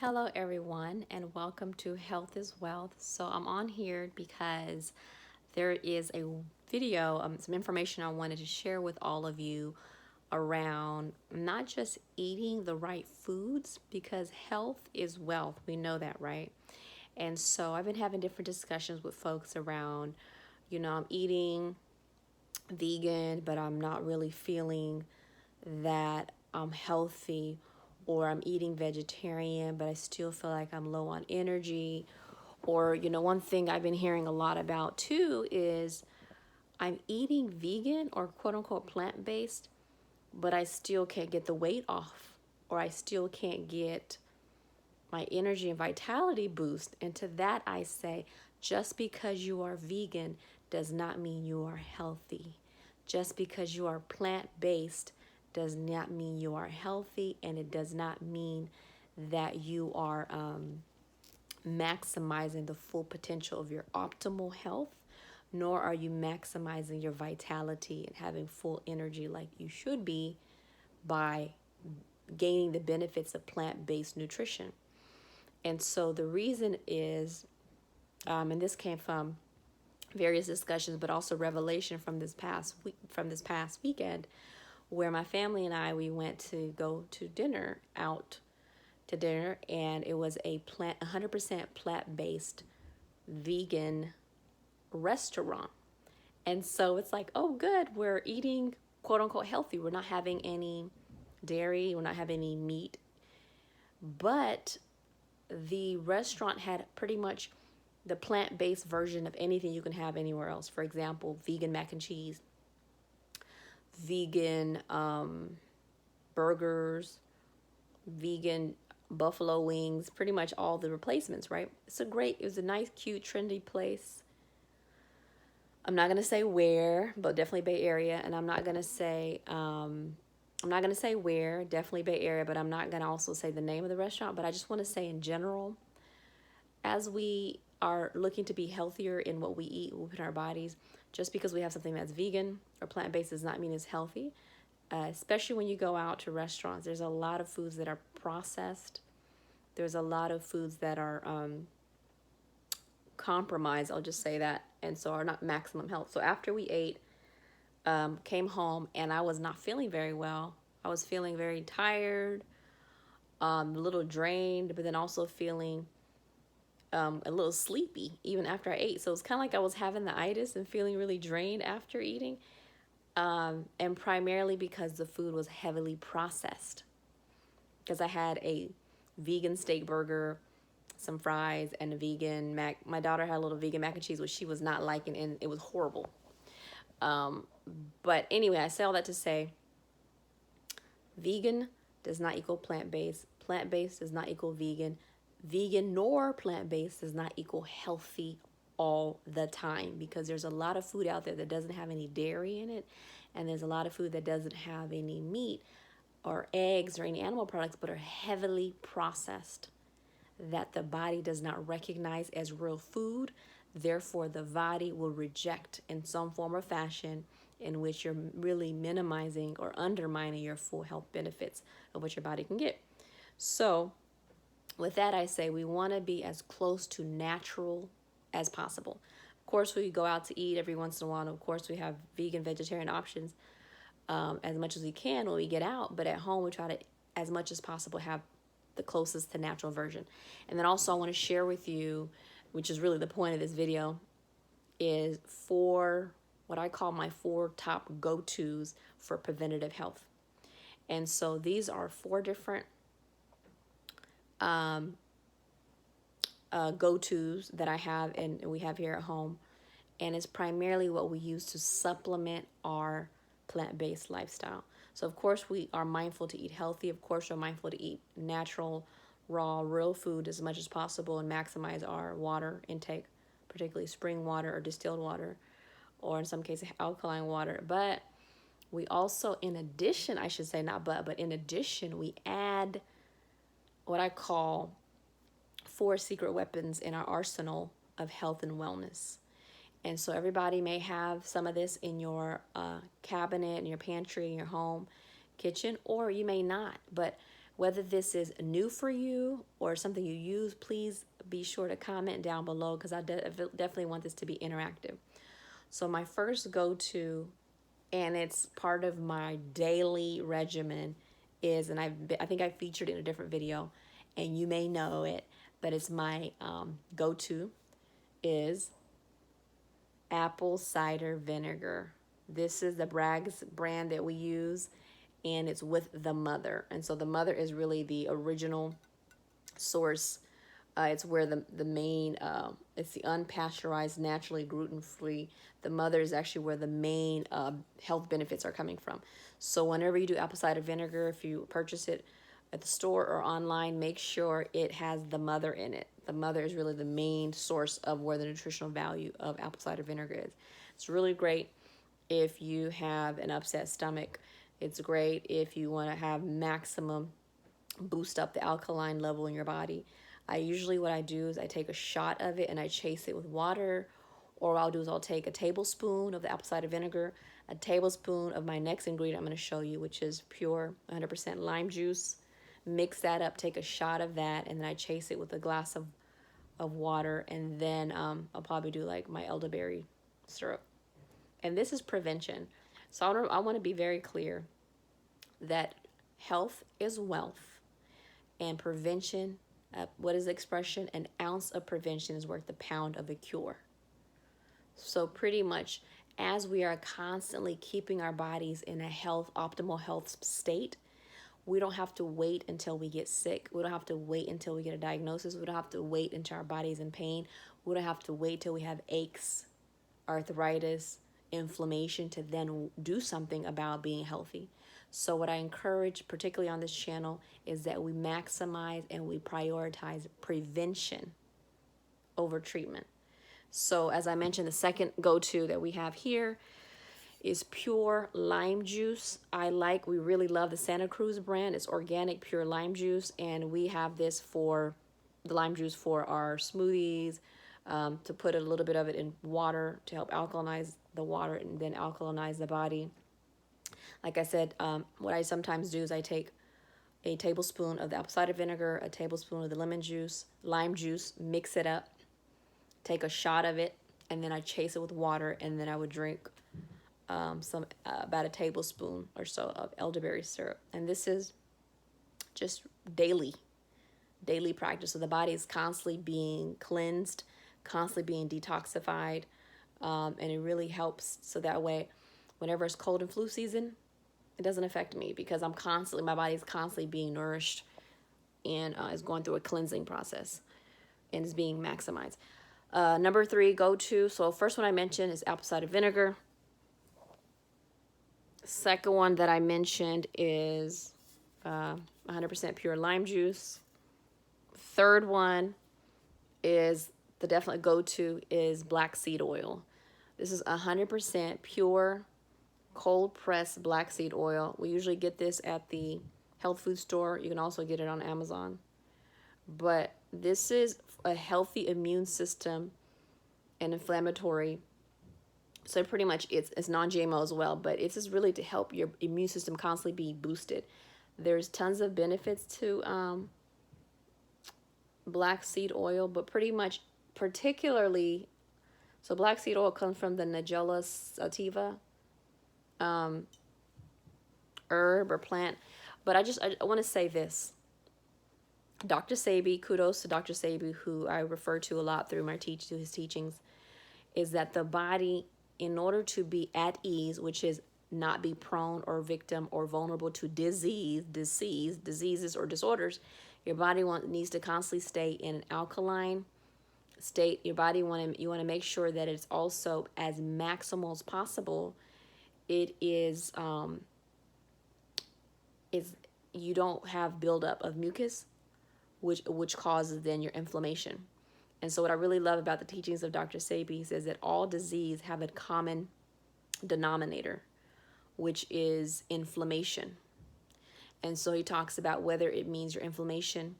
Hello everyone and welcome to Health is Wealth. So I'm on here because there is a video, some information I wanted to share with all of you around not just eating the right foods, because health is wealth. We know that, right? And so I've been having different discussions with folks around, I'm eating vegan, but I'm not really feeling that I'm healthy, or I'm eating vegetarian, but I still feel like I'm low on energy. Or, one thing I've been hearing a lot about too is I'm eating vegan or quote unquote plant based, but I still can't get the weight off, or I still can't get my energy and vitality boost. And to that, I say, just because you are vegan does not mean you are healthy. Just because you are plant based does not mean you are healthy, and it does not mean that you are maximizing the full potential of your optimal health, nor are you maximizing your vitality and having full energy like you should be by gaining the benefits of plant-based nutrition. And so the reason is, and this came from various discussions, but also revelation from this past weekend, where my family and we went to go to dinner out to dinner, and it was a 100% plant-based vegan restaurant. And so it's like, oh, good, we're eating quote unquote healthy. We're not having any dairy, we're not having any meat, but the restaurant had pretty much the plant-based version of anything you can have anywhere else. For example, vegan mac and cheese, vegan burgers, vegan buffalo wings, pretty much all the replacements, right? It was a nice, cute, trendy place. I'm not gonna say where, but definitely Bay Area. And I'm not gonna say where, definitely Bay Area, but I'm not gonna also say the name of the restaurant. But I just want to say in general, as we are looking to be healthier in what we eat, what we put in our bodies, just because we have something that's vegan or plant-based does not mean it's healthy. Especially when you go out to restaurants, there's a lot of foods that are processed. There's a lot of foods that are compromised, I'll just say that, and so are not maximum health. So after we ate, came home, and I was not feeling very well. I was feeling very tired, a little drained, but then also feeling a little sleepy even after I ate. So it's kind of like I was having the itis and feeling really drained after eating. And primarily because the food was heavily processed. Because I had a vegan steak burger, some fries, and a vegan mac. My daughter had a little vegan mac and cheese, which she was not liking, and it was horrible. But anyway, I say all that to say, vegan does not equal plant-based. Plant-based does not equal vegan. Vegan nor plant-based does not equal healthy all the time, because there's a lot of food out there that doesn't have any dairy in it, and there's a lot of food that doesn't have any meat or eggs or any animal products, but are heavily processed, that the body does not recognize as real food. Therefore, the body will reject in some form or fashion, in which you're really minimizing or undermining your full health benefits of what your body can get. So with that, I say we want to be as close to natural as possible. Of course, we go out to eat every once in a while. Of course, we have vegan, vegetarian options as much as we can when we get out. But at home, we try to, as much as possible, have the closest to natural version. And then also I want to share with you, which is really the point of this video, is what I call my 4 top go-tos for preventative health. And so these are 4 different go-tos that I have and we have here at home. And it's primarily what we use to supplement our plant-based lifestyle. So of course we are mindful to eat healthy. Of course we're mindful to eat natural, raw, real food as much as possible, and maximize our water intake, particularly spring water or distilled water, or in some cases alkaline water. But we also, in addition, I should say not but in addition, we add what I call 4 secret weapons in our arsenal of health and wellness. And so everybody may have some of this in your cabinet, in your pantry, in your home, kitchen, or you may not. But Whether this is new for you or something you use, please be sure to comment down below because I definitely want this to be interactive. So my first go-to, and it's part of my daily regimen, is, and I think I featured it in a different video, and you may know it, but it's my go-to, is apple cider vinegar. This is the Bragg's brand that we use, and it's with the mother. And so the mother is really the original source. It's where the main, it's the unpasteurized, naturally gluten-free. The mother is actually where the main health benefits are coming from. So whenever you do apple cider vinegar, if you purchase it at the store or online, make sure it has the mother in it. The mother is really the main source of where the nutritional value of apple cider vinegar is. It's really great if you have an upset stomach. It's great if you want to have maximum boost up the alkaline level in your body. What I do is I take a shot of it and I chase it with water, or what I'll do is I'll take a tablespoon of the apple cider vinegar, a tablespoon of my next ingredient I'm going to show you, which is pure 100% lime juice. Mix that up, take a shot of that, and then I chase it with a glass of water, and then I'll probably do like my elderberry syrup. And this is prevention. So I want to be very clear that health is wealth, and prevention, what is the expression? An ounce of prevention is worth a pound of a cure. So pretty much, as we are constantly keeping our bodies in a optimal health state, we don't have to wait until we get sick. We don't have to wait until we get a diagnosis. We don't have to wait until our body's in pain. We don't have to wait till we have aches, arthritis, inflammation to then do something about being healthy. So what I encourage, particularly on this channel, is that we maximize and we prioritize prevention over treatment. So as I mentioned, the second go-to that we have here is pure lime juice. We really love the Santa Cruz brand. It's organic, pure lime juice, and we have this for the lime juice for our smoothies, to put a little bit of it in water to help alkalinize the water and then alkalinize the body. Like I said, what I sometimes do is I take a tablespoon of the apple cider vinegar, a tablespoon of the lime juice, mix it up, take a shot of it, and then I chase it with water, and then I would drink about a tablespoon or so of elderberry syrup. And this is just daily practice. So the body is constantly being cleansed, constantly being detoxified, and it really helps. So that way, whenever it's cold and flu season, it doesn't affect me because my body is constantly being nourished and is going through a cleansing process and is being maximized. Number 3, go-to. So first one I mentioned is apple cider vinegar. Second one that I mentioned is 100% pure lime juice. Third one is the definite go-to is black seed oil. This is 100% pure cold pressed black seed oil. We usually get this at the health food store. You can also get it on Amazon. But this is a healthy immune system and inflammatory. So pretty much it's non-GMO as well, but it's just really to help your immune system constantly be boosted. There's tons of benefits to black seed oil, but particularly, so black seed oil comes from the Nigella sativa herb or plant. But I want to say this. Dr. Sebi, kudos to Dr. Sebi, who I refer to a lot through his teachings, is that the body, in order to be at ease, which is not be prone or victim or vulnerable to diseases or disorders, your body needs to constantly stay in an alkaline state. Your body you want to make sure that it's also as maximal as possible. It is you don't have buildup of mucus, which causes then your inflammation. And so what I really love about the teachings of Dr. Sebi, he says that all disease have a common denominator, which is inflammation. And so he talks about whether it means your inflammation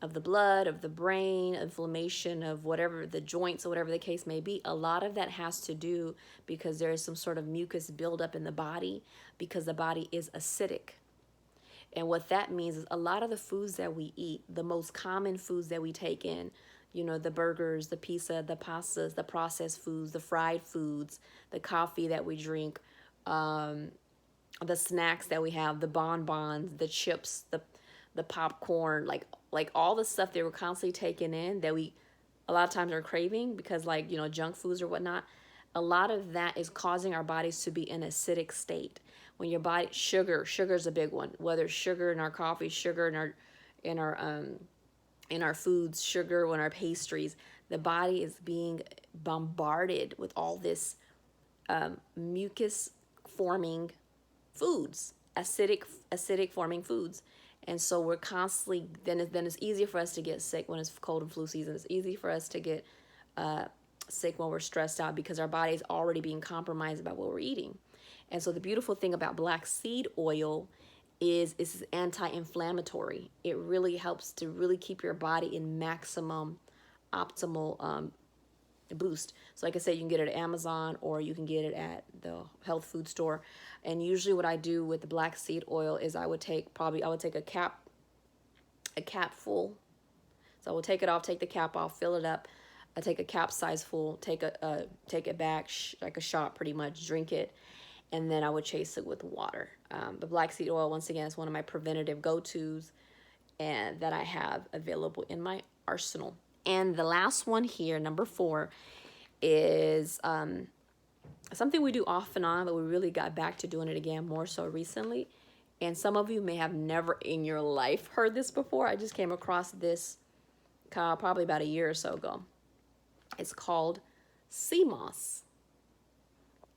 of the blood, of the brain, inflammation of whatever, the joints or whatever the case may be. A lot of that has to do because there is some sort of mucus buildup in the body because the body is acidic. And what that means is a lot of the foods that we eat, the most common foods that we take in, you know, the burgers, the pizza, the pastas, the processed foods, the fried foods, the coffee that we drink, the snacks that we have, the bonbons, the chips, the popcorn, like all the stuff that we're constantly taking in that we a lot of times are craving because, like, you know, junk foods or whatnot. A lot of that is causing our bodies to be in an acidic state. When your body, sugar is a big one. Whether it's sugar in our coffee, sugar in our in our foods, sugar in our pastries, the body is being bombarded with all this mucus forming foods, acidic forming foods. And so we're constantly, then it's easier for us to get sick when it's cold and flu season. It's easy for us to get sick when we're stressed out because our body is already being compromised by what we're eating. And so the beautiful thing about black seed oil is it's anti-inflammatory. It really helps to really keep your body in maximum optimal boost. So like I said, you can get it at Amazon or you can get it at the health food store. And usually what I do with the black seed oil is I would take a cap full. So I will take it off, take the cap off, fill it up. I take a cap size full, take it back, like a shot pretty much, drink it, and then I would chase it with water. The black seed oil, once again, is one of my preventative go-tos and that I have available in my arsenal. And the last one here, number 4, is something we do off and on, but we really got back to doing it again more so recently. And some of you may have never in your life heard this before. I just came across this probably about a year or so ago. It's called sea moss.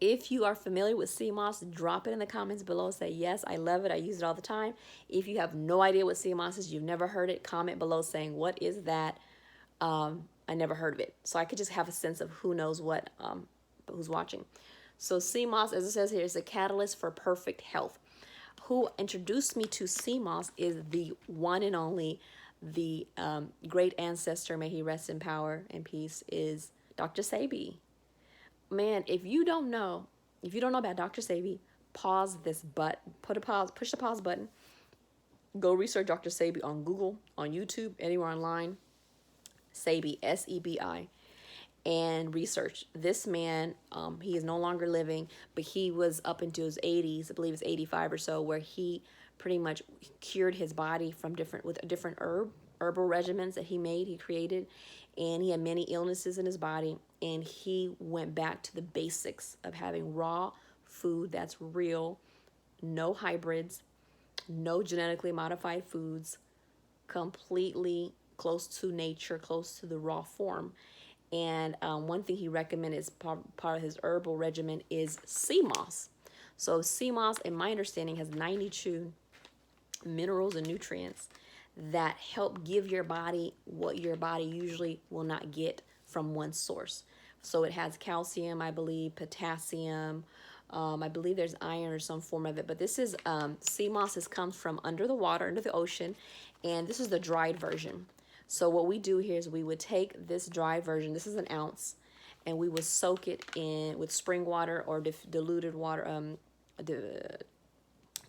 If you are familiar with sea moss, drop it in the comments below. Say, yes, I love it. I use it all the time. If you have no idea what sea moss is, you've never heard it, comment below saying, what is that? I never heard of it. So I could just have a sense of who knows what, who's watching. So sea moss, as it says here, is a catalyst for perfect health. Who introduced me to sea moss is the one and only, the great ancestor, may he rest in power and peace, is Dr. Sebi. Man, if you don't know about Dr. Sebi, pause this push the pause button, go research Dr. Sebi on Google, on YouTube, anywhere online. Sebi, S-E-B-I, and research. This man, he is no longer living, but he was up into his 80s, I believe it's 85 or so, where he pretty much cured his body from different herbal regimens that he created, and he had many illnesses in his body, and he went back to the basics of having raw food that's real, no hybrids, no genetically modified foods, completely close to nature, close to the raw form. And one thing he recommended as part of his herbal regimen is sea moss. So sea moss, in my understanding, has 92 minerals and nutrients that help give your body what your body usually will not get from one source. So it has calcium, I believe, potassium, I believe there's iron or some form of it. But this is, sea moss comes from under the water, under the ocean, and this is the dried version. So what we do here is we would take this dry version, this is an ounce, and we would soak it in with spring water or diluted water,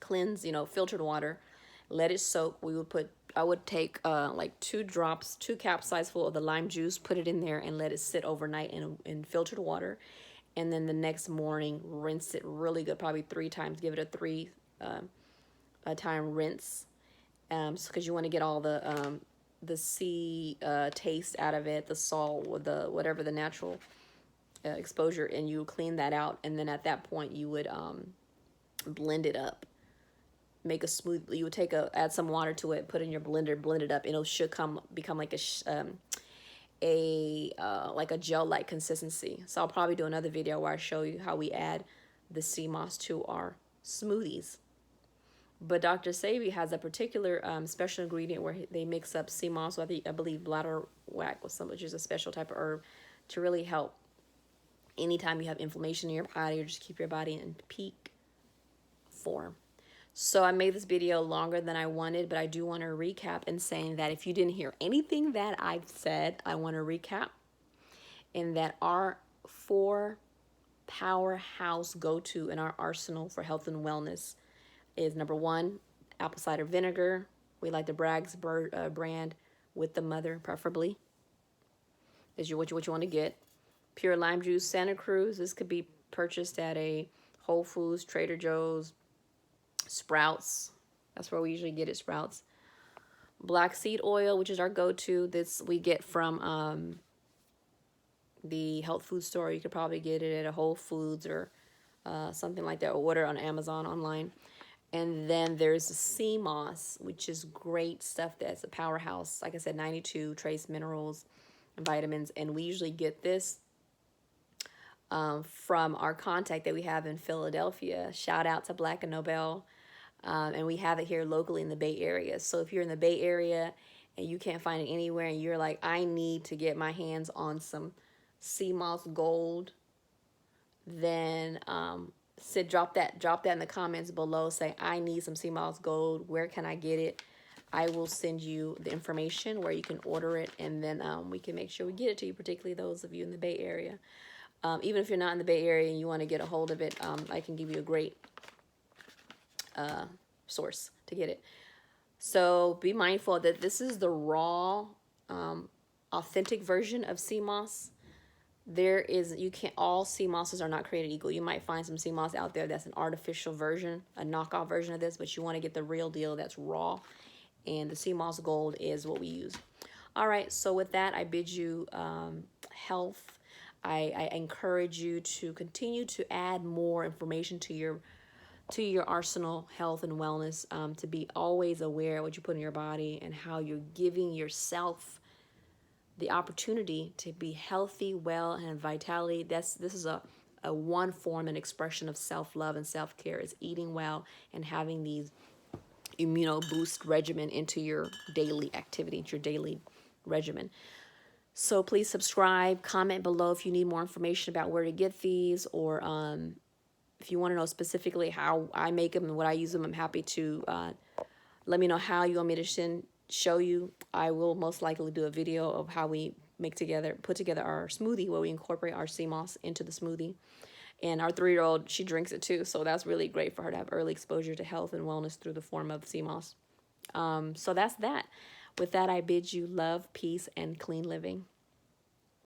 cleansed, filtered water. Let it soak. I would take like 2 capsize full of the lime juice, put it in there and let it sit overnight in filtered water. And then the next morning, rinse it really good, probably 3 times. Give it a 3 time rinse, because you want to get all the sea taste out of it, the salt, or the whatever the natural exposure, and you clean that out. And then at that point, you would blend it up, make a smooth. You would add some water to it, put it in your blender, blend it up, and it should become like like a gel-like consistency. So I'll probably do another video where I show you how we add the sea moss to our smoothies. But Dr. Sebi has a particular special ingredient where they mix up sea moss with, I believe, bladderwrack with which is a special type of herb to really help anytime you have inflammation in your body or just keep your body in peak form. So I made this video longer than I wanted, but I do want to recap in saying that if you didn't hear anything that I've said, I want to recap in that our 4 powerhouse go-to in our arsenal for health and wellness is number 1, apple cider vinegar. We like the Bragg's brand with the mother, preferably. Is what you want to get. Pure lime juice, Santa Cruz. This could be purchased at a Whole Foods, Trader Joe's, Sprouts. That's where we usually get it, Sprouts. Black seed oil, which is our go-to. This we get from the health food store. You could probably get it at a Whole Foods or something like that, or order on Amazon online. And then there's the sea moss, which is great stuff. That's a powerhouse. Like I said, 92 trace minerals and vitamins. And we usually get this from our contact that we have in Philadelphia. Shout out to Black and Nobel. And we have it here locally in the Bay Area. So if you're in the Bay Area and you can't find it anywhere and you're like, I need to get my hands on some sea moss gold, then drop that in the comments below. Say, I need some sea moss gold. Where can I get it? I will send you the information where you can order it, and then we can make sure we get it to you, particularly those of you in the Bay Area. Even if you're not in the Bay Area and you want to get a hold of it, I can give you a great source to get it. So be mindful that this is the raw, authentic version of sea moss. All sea mosses are not created equal. You might find some sea moss out there that's an artificial version, a knockoff version of this, but you want to get the real deal that's raw. And the sea moss gold is what we use. All right, so with that, I bid you health. I encourage you to continue to add more information to your arsenal, health and wellness, to be always aware of what you put in your body and how you're giving yourself the opportunity to be healthy, well, and vitality. This is a one form and expression of self-love and self-care, is eating well and having these immuno-boost regimen into your daily activity, your daily regimen. So please subscribe, comment below if you need more information about where to get these, or if you want to know specifically how I make them and what I use them. I'm happy to let me know how you want me to show you. I will most likely do a video of how we put together our smoothie, where we incorporate our sea moss into the smoothie. And our 3-year-old, she drinks it too, so that's really great for her to have early exposure to health and wellness through the form of sea moss. So that's that. With that, I bid you love, peace, and clean living.